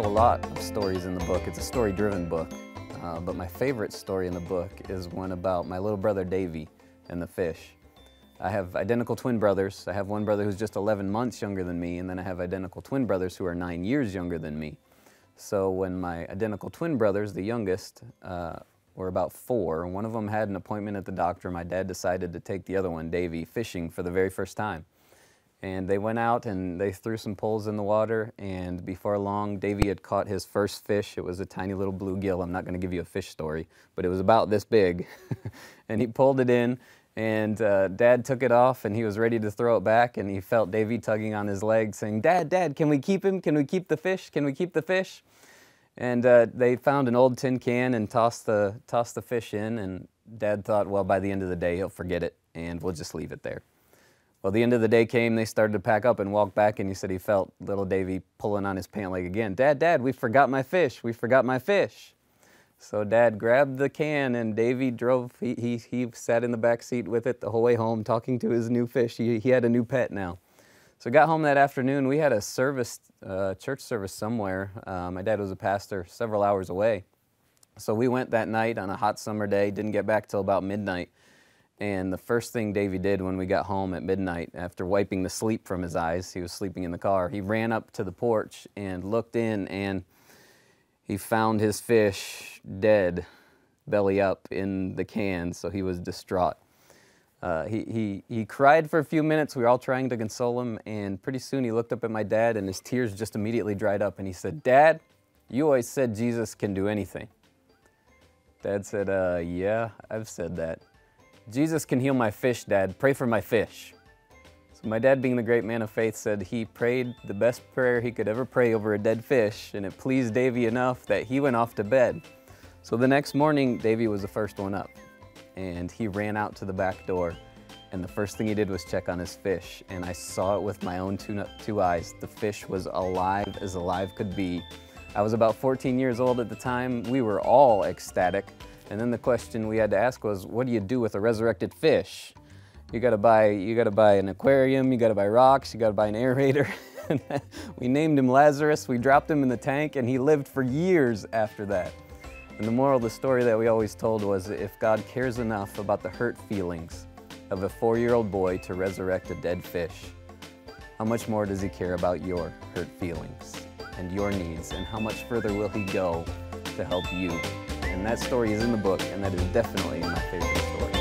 tell a lot of stories in the book. It's a story-driven book, but my favorite story in the book is one about my little brother Davy and the fish. I have identical twin brothers. I have one brother who's just 11 months younger than me, and then I have identical twin brothers who are 9 years younger than me. So when my identical twin brothers, the youngest, were about 4, one of them had an appointment at the doctor. My dad decided to take the other one, Davy, fishing for the very first time. And they went out and they threw some poles in the water, and before long, Davy had caught his first fish. It was a tiny little bluegill. I'm not going to give you a fish story, but it was about this big. And he pulled it in, and Dad took it off, and he was ready to throw it back, and he felt Davy tugging on his leg, saying, "Dad, Dad, can we keep him? Can we keep the fish? Can we keep the fish?" And they found an old tin can and tossed the fish in, and Dad thought, well, by the end of the day, he'll forget it, and we'll just leave it there. Well, the end of the day came, they started to pack up and walk back, and he said he felt little Davy pulling on his pant leg again. "Dad, Dad, we forgot my fish. We forgot my fish." So Dad grabbed the can, and Davy drove. He sat in the back seat with it the whole way home, talking to his new fish. He had a new pet now. So got home that afternoon. We had a service, church service somewhere. My dad was a pastor several hours away. So we went that night on a hot summer day, didn't get back till about midnight. And the first thing Davy did when we got home at midnight, after wiping the sleep from his eyes, he was sleeping in the car, he ran up to the porch and looked in, and he found his fish dead, belly up in the can, so he was distraught. He cried for a few minutes. We were all trying to console him, and pretty soon he looked up at my dad, and his tears just immediately dried up, and he said, "Dad, you always said Jesus can do anything." Dad said, "Yeah, I've said that." "Jesus can heal my fish, Dad. Pray for my fish." So my dad, being the great man of faith, said he prayed the best prayer he could ever pray over a dead fish, and it pleased Davy enough that he went off to bed. So the next morning, Davy was the first one up, and he ran out to the back door, and the first thing he did was check on his fish, and I saw it with my own two eyes. The fish was alive as alive could be. I was about 14 years old at the time. We were all ecstatic. And then the question we had to ask was, what do you do with a resurrected fish? You gotta buy an aquarium, you gotta buy rocks, you gotta buy an aerator. We named him Lazarus, we dropped him in the tank, and he lived for years after that. And the moral of the story that we always told was, if God cares enough about the hurt feelings of a 4-year-old boy to resurrect a dead fish, how much more does he care about your hurt feelings and your needs, and how much further will he go to help you? And that story is in the book, and that is definitely my favorite story.